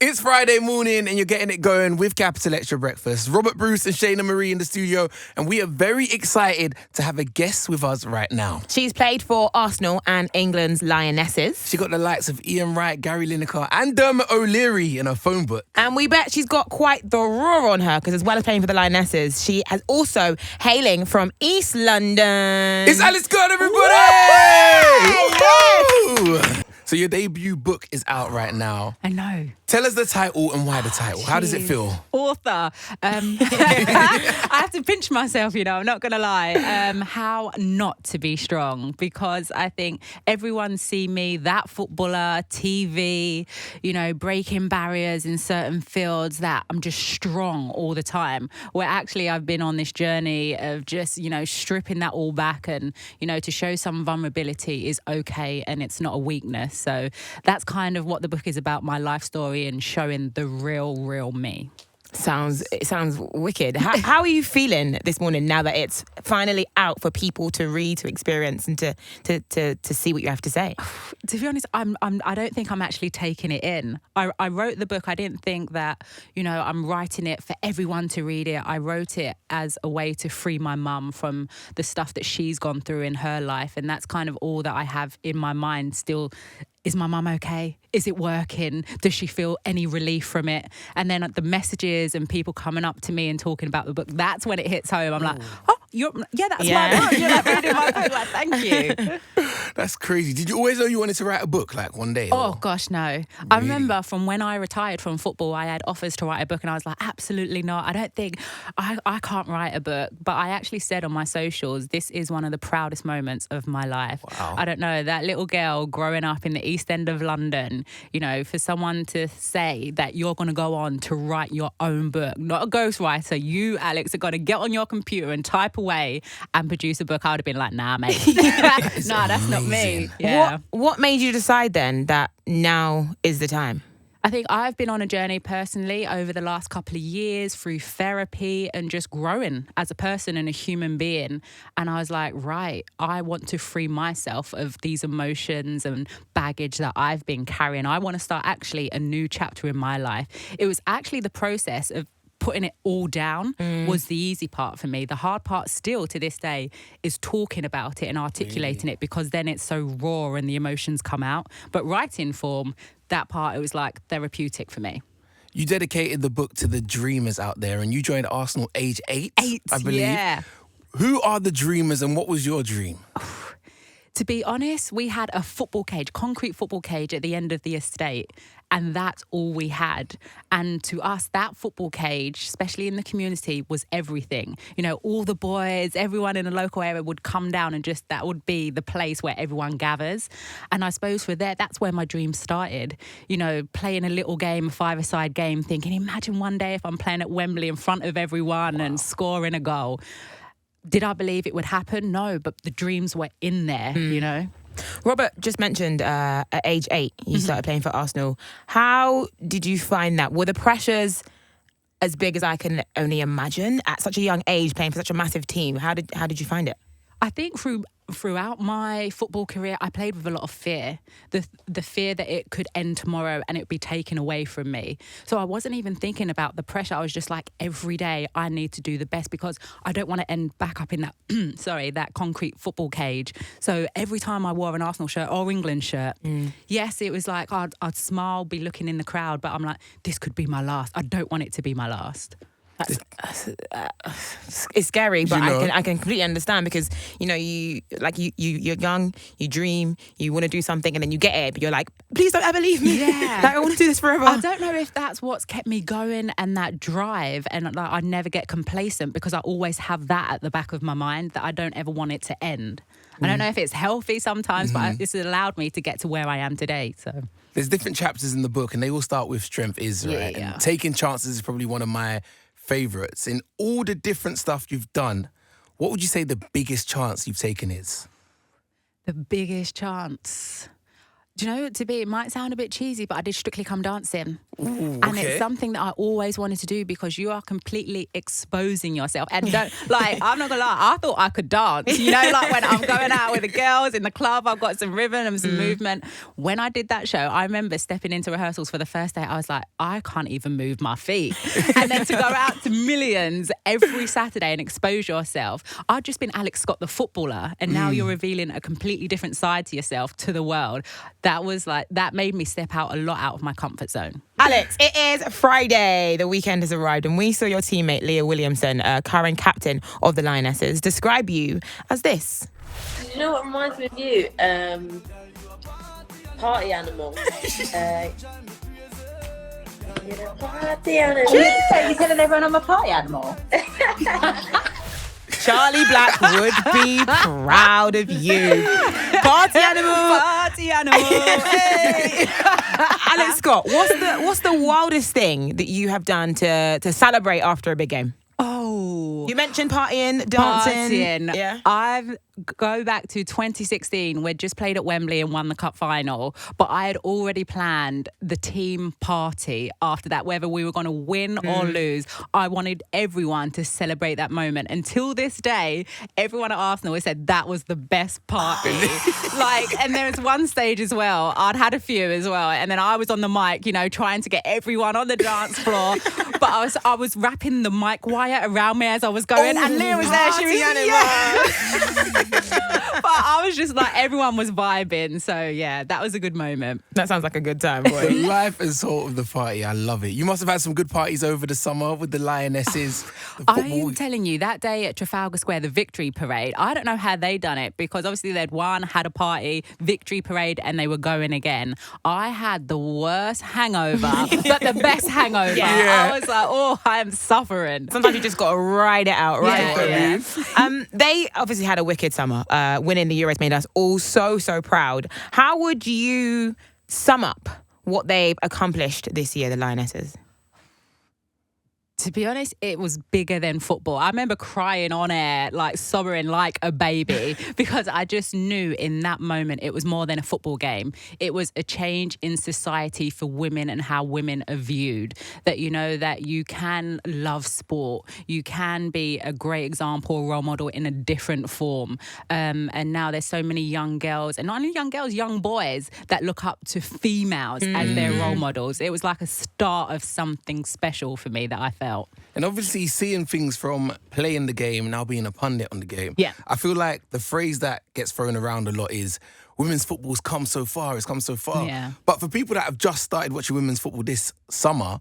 It's Friday morning and you're getting it going with Capital Extra Breakfast. Robert Bruce and Shayna Marie in the studio, and we are very excited to have a guest with us right now. She's played for Arsenal and England's Lionesses. She got the likes of Ian Wright, Gary Lineker and Dermot O'Leary in her phone book. And we bet she's got quite the roar on her because as well as playing for the Lionesses, she is also hailing from East London. It's Alice Good, everybody! Yes! So your debut book is out right now. I know. Tell us the title and why the title. How does it feel? Author. I have to pinch myself, I'm not going to lie. How not to be strong, because I think everyone see me, that footballer, TV, breaking barriers in certain fields, that I'm just strong all the time. Where actually I've been on this journey of just, stripping that all back and, to show some vulnerability is okay and it's not a weakness. So that's kind of what the book is about, my life story and showing the real me. It sounds wicked. How are you feeling this morning now that it's finally out for people to read, to experience, and to see what you have to say? To be honest, I don't think I'm actually taking it in. I wrote the book. I didn't think that, I'm writing it for everyone to read it. I wrote it as a way to free my mum from the stuff that she's gone through in her life. And that's kind of all that I have in my mind still. Is my mum okay? Is it working? Does she feel any relief from it? And then the messages and people coming up to me and talking about the book, that's when it hits home. I'm like, that's my book. You're like reading my book. Like, thank you. That's crazy. Did you always know you wanted to write a book like one day? Oh, gosh, no. Really? I remember from when I retired from football, I had offers to write a book and I was like, absolutely not. I don't think, I can't write a book. But I actually said on my socials, this is one of the proudest moments of my life. Wow. I don't know, that little girl growing up in the East End of London, for someone to say that you're going to go on to write your own book, not a ghostwriter, you, Alex, are going to get on your computer and type away and produce a book, I would have been like, nah, mate. Nah, that's not me. Yeah. What made you decide then that now is the time? I think I've been on a journey personally over the last couple of years through therapy and just growing as a person and a human being. And I was like, right, I want to free myself of these emotions and baggage that I've been carrying. I want to start actually a new chapter in my life. It was actually the process of putting it all down was the easy part for me. The hard part still to this day is talking about it and articulating it, because then it's so raw and the emotions come out. But writing form, that part, it was like therapeutic for me. You dedicated the book to the dreamers out there and you joined Arsenal age 8, I believe. Yeah. Who are the dreamers and what was your dream? To be honest, we had a football cage, concrete football cage at the end of the estate, and that's all we had. And to us, that football cage, especially in the community, was everything. All the boys, everyone in the local area would come down and just, that would be the place where everyone gathers. And I suppose that's where my dream started. Playing a little game, a five-a-side game, thinking, imagine one day if I'm playing at Wembley in front of everyone and scoring a goal. Did I believe it would happen? No, but the dreams were in there, Robert just mentioned at age 8, you started playing for Arsenal. How did you find that? Were the pressures as big as I can only imagine at such a young age, playing for such a massive team? How did you find it? I think throughout my football career, I played with a lot of fear. The fear that it could end tomorrow and it would be taken away from me. So I wasn't even thinking about the pressure. I was just like, every day I need to do the best because I don't want to end back up in that, that concrete football cage. So every time I wore an Arsenal shirt or England shirt, yes, it was like I'd smile, be looking in the crowd, but I'm like, this could be my last. I don't want it to be my last. It's scary, but I can completely understand because you're young, you dream, you want to do something, and then you get it, but you're like, please don't ever leave me. Yeah, I want to do this forever. I don't know if that's what's kept me going and that drive, and I never get complacent because I always have that at the back of my mind that I don't ever want it to end. I don't know if it's healthy sometimes, but it's allowed me to get to where I am today. So there's different chapters in the book, and they all start with strength is, right? Yeah. And taking chances is probably one of my favourites. In all the different stuff you've done, what would you say the biggest chance you've taken is? The biggest chance? Do you know, it might sound a bit cheesy, but I did Strictly Come Dancing. Ooh, And it's something that I always wanted to do because you are completely exposing yourself. And I'm not gonna lie, I thought I could dance. You know, like when I'm going out with the girls in the club, I've got some rhythm and some movement. When I did that show, I remember stepping into rehearsals for the first day, I was like, I can't even move my feet. And then to go out to millions every Saturday and expose yourself. I'd just been Alex Scott, the footballer, and now you're revealing a completely different side to yourself, to the world. That made me step out a lot out of my comfort zone. Alex, it is Friday. The weekend has arrived, and we saw your teammate Leah Williamson, current captain of the Lionesses, describe you as this. You know what reminds me of you? Party animal. You're a party animal. You're telling everyone I'm a party animal. Charlie Black would be proud of you. Party animal. Party animal. Hey. Alex Scott, what's the wildest thing that you have done to celebrate after a big game? Oh. You mentioned partying, dancing. Yeah. I've go back to 2016. We'd just played at Wembley and won the cup final, but I had already planned the team party after that, whether we were going to win or lose. I wanted everyone to celebrate that moment. Until this day, everyone at Arsenal has said that was the best party. And there was one stage as well, I'd had a few as well, and then I was on the mic, you know, trying to get everyone on the dance floor, but I was wrapping the mic wire around me as I was going, and Leah was there. She was but I was just like, everyone was vibing. So yeah, that was a good moment. That sounds like a good time, The boy. life and soul of the party. I love it. You must have had some good parties over the summer with the Lionesses. The football. I'm telling you, that day at Trafalgar Square, the victory parade, I don't know how they done it, because obviously they'd won, had a party, victory parade, and they were going again. I had the worst hangover, but the best hangover. Yeah. I was like, oh, I am suffering. Sometimes you just got to ride it out, right? Yeah. They obviously had a wicked summer. Winning the Euros made us all so proud. How would you sum up what they've accomplished this year, the Lionesses? To be honest, it was bigger than football. I remember crying on air, like sobbing like a baby, because I just knew in that moment it was more than a football game. It was a change in society for women and how women are viewed. That, you know, that you can love sport, you can be a great example, role model in a different form. And now there's so many young girls, and not only young girls, young boys that look up to females as their role models. It was like a start of something special for me that I felt. And obviously seeing things from playing the game, now being a pundit on the game. Yeah. I feel like the phrase that gets thrown around a lot is women's football's come so far, it's come so far. Yeah. But for people that have just started watching women's football this summer,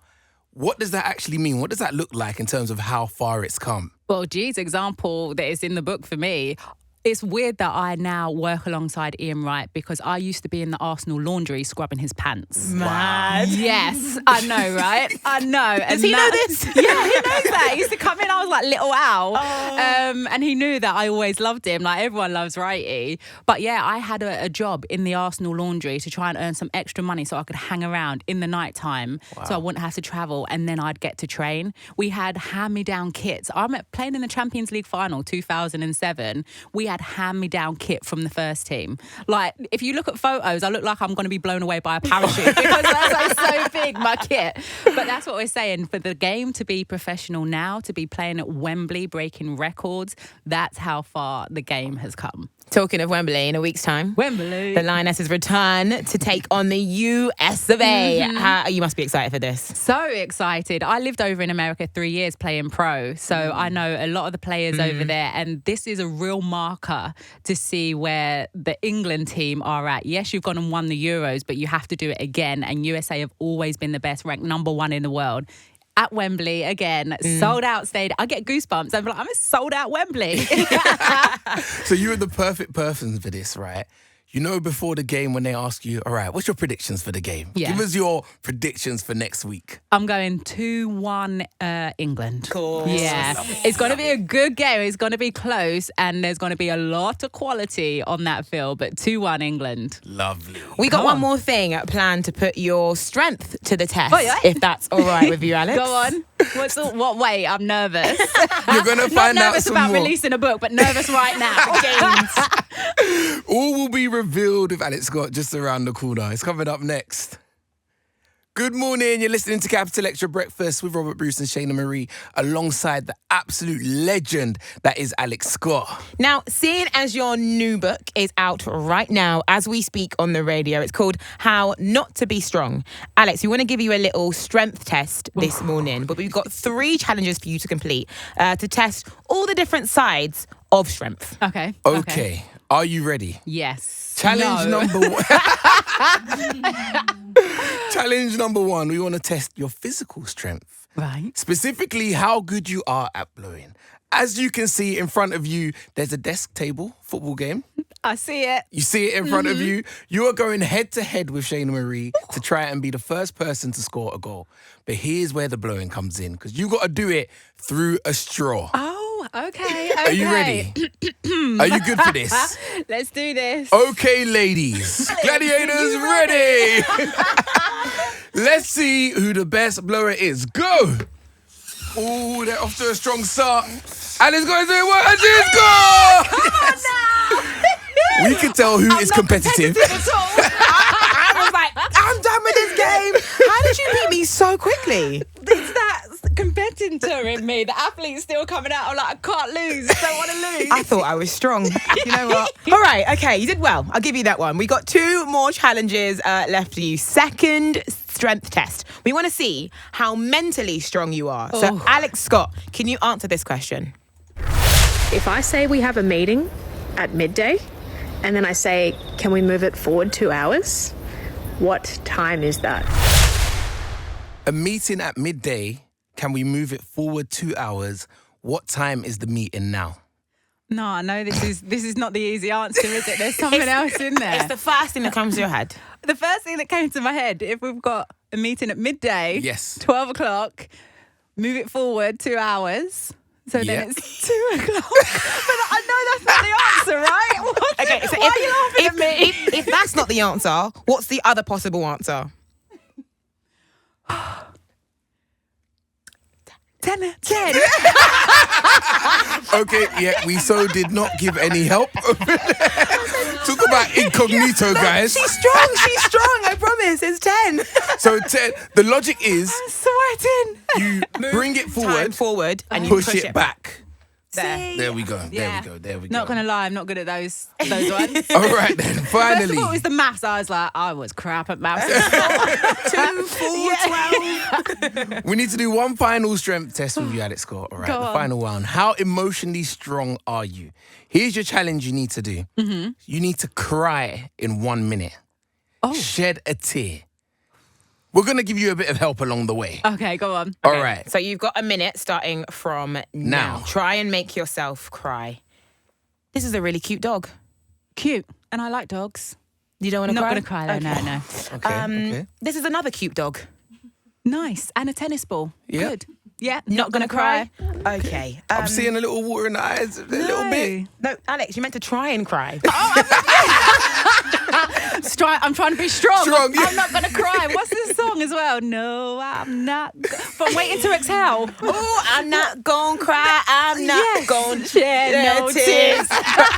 what does that actually mean? What does that look like in terms of how far it's come? Well, G's example that is in the book for me, it's weird that I now work alongside Ian Wright, because I used to be in the Arsenal laundry scrubbing his pants. Mad. Yes, I know, right? I know. Does he know this? Yeah, he knows that. He used to come in, I was like little Al. And he knew that I always loved him. Like, everyone loves Wrighty. But yeah, I had a job in the Arsenal laundry to try and earn some extra money so I could hang around in the night time, so I wouldn't have to travel, and then I'd get to train. We had hand-me-down kits. I'm playing in the Champions League final 2007. We had hand-me-down kit from the first team. Like, if you look at photos, I look like I'm going to be blown away by a parachute because that's so big, my kit. But that's what we're saying. For the game to be professional now, to be playing at Wembley, breaking records, that's how far the game has come. Talking of Wembley, in a week's time, Wembley. the Lionesses return to take on the US of A. You must be excited for this. So excited. I lived over in America 3 years playing pro, so I know a lot of the players over there, and this is a real marker to see where the England team are at. Yes, you've gone and won the Euros, but you have to do it again, and USA have always been the best, ranked number 1 in the world. At Wembley again, sold out stadium. I get goosebumps. I'm like, I'm a sold out Wembley. So you're the perfect person for this, right? You know, before the game when they ask you, all right, what's your predictions for the game? Yeah. Give us your predictions for next week. I'm going 2-1 England. Cool. Yeah. It's going to be a good game. It's going to be close, and there's going to be a lot of quality on that field, but 2-1 England. Lovely. We got Come one on. more thing planned to put your strength to the test, Oh, yeah? if that's all right with you, Alex. Go on. What way? I'm nervous. You're going to Not find out nervous some about more. releasing a book, but nervous right now. Games. All will be revealed with Alex Scott just around the corner. It's coming up next. Good morning. You're listening to Capital Extra Breakfast with Robert Bruce and Shayna Marie alongside the absolute legend that is Alex Scott. Now, seeing as your new book is out right now as we speak on the radio, it's called How Not to Be Strong. Alex, we want to give you a little strength test this morning, but we've got 3 challenges for you to complete to test all the different sides of strength. Okay. Are you ready? Yes. Challenge number 1. Challenge number 1. We want to test your physical strength. Right. Specifically, how good you are at blowing. As you can see in front of you, there's a desk table football game. I see it. You see it in front of you. You are going head to head with Shayna Marie to try and be the first person to score a goal. But here's where the blowing comes in, because you got to do it through a straw. Oh, okay. Are you ready? Are you good for this? Let's do this. Okay, ladies. Gladiators ready. Let's see who the best blower is. Go. Oh, they're off to a strong start. And it's going to do what? And it's goal! We can tell who is competitive. I was like, I'm done with this game. How did you beat me so quickly? It's that competitor in me. The athlete's still coming out. I'm like, I can't lose. I don't want to lose. I thought I was strong. You know what? All right, okay, you did well. I'll give you that one. We got 2 more challenges left for you. Second strength test. We want to see how mentally strong you are. So, Alex Scott, can you answer this question? If I say we have a meeting at midday and then I say, can we move it forward 2 hours? What time is that? A meeting at midday. Can we move it forward 2 hours? What time is the meeting now? No, I know this is not the easy answer, is it? There's something else in there. It's the first thing that comes to your head. The first thing that came to my head, if we've got a meeting at midday, Yes. 12 o'clock, move it forward 2 hours. So Yeah. then it's 2 o'clock. But I know that's not the answer, right? Okay, so Why are you laughing at me? if that's not the answer, what's the other possible answer? 10. Okay, yeah, we so did not give any help. Talk about incognito, guys. She's strong, I promise. It's 10. So 10, the logic is Sweating. you bring it Time forward, forward and you push it back. There. There we go. Yeah. There we go. Not gonna lie, I'm not good at those ones. All right then, First finally. of all, it was the maths. I was like, I was crap at maths. 2, 4, 12. We need to do one final strength test with you, Alex Scott. All right, Go the on. final one. How emotionally strong are you? Here's your challenge you need to do. Mm-hmm. You need to cry in 1 minute. Oh. Shed a tear. We're going to give you a bit of help along the way. Okay, go on. All right. So you've got a minute starting from now. Try and make yourself cry. This is a really cute dog. Cute. And I like dogs. You don't want to Not cry? going to cry though, no. Okay. This is another cute dog. Nice. And a tennis ball. Yeah. Good. Yeah, Not gonna cry? Okay. I'm seeing a little water in the eyes, a little bit. No, Alex, you meant to try and cry. I'm trying to be strong. Strong, yeah. I'm not going to cry. What's this song as well? No, I'm not. But I'm waiting to exhale. Oh, I'm not gonna cry. I'm not gonna shed no tears.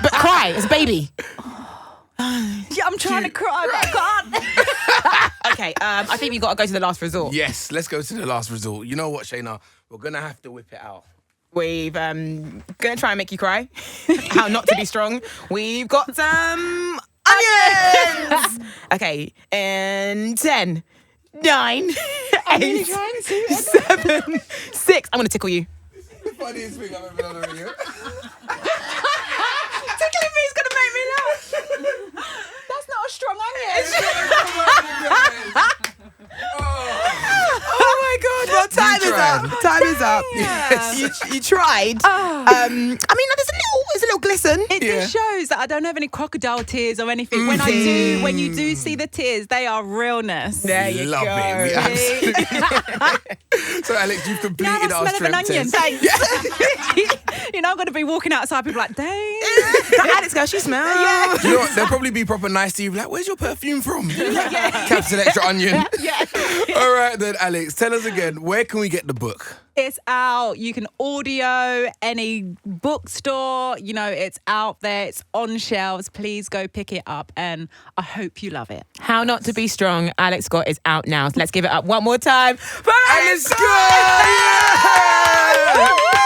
But cry, it's a baby. Yeah, I'm trying to cry, but I can't. Okay, I think we got to go to the last resort. Yes, let's go to the last resort. You know what, Shayna? We're going to have to whip it out. We've gonna try and make you cry. How not to be strong. We've got some onions. Okay, and 10, 9, 8, 7, 6. I'm gonna tickle you. The funniest thing I've ever done on the radio. Tickling me is going to make me laugh. That's not a strong onion. Oh my God! Well, time is up. Time is up. Yes. You tried. I mean, there's a little glisten. It just shows that I don't have any crocodile tears or anything. When you do see the tears, they are realness. There you Love go. it. We absolutely. So, Alex, you've completed Now our I smell of an strength onion. test. Thanks. I'm going to be walking outside, people like, dang. That Alex girl, she smells. You know what? They'll probably be proper nice to you. Like, where's your perfume from? Capital Extra Onion. All right then, Alex, tell us again, where can we get the book? It's out. You can audio any bookstore. It's out there. It's on shelves. Please go pick it up, and I hope you love it. How Not to Be Strong, Alex Scott is out now. So let's give it up one more time for Alex Scott! Yeah!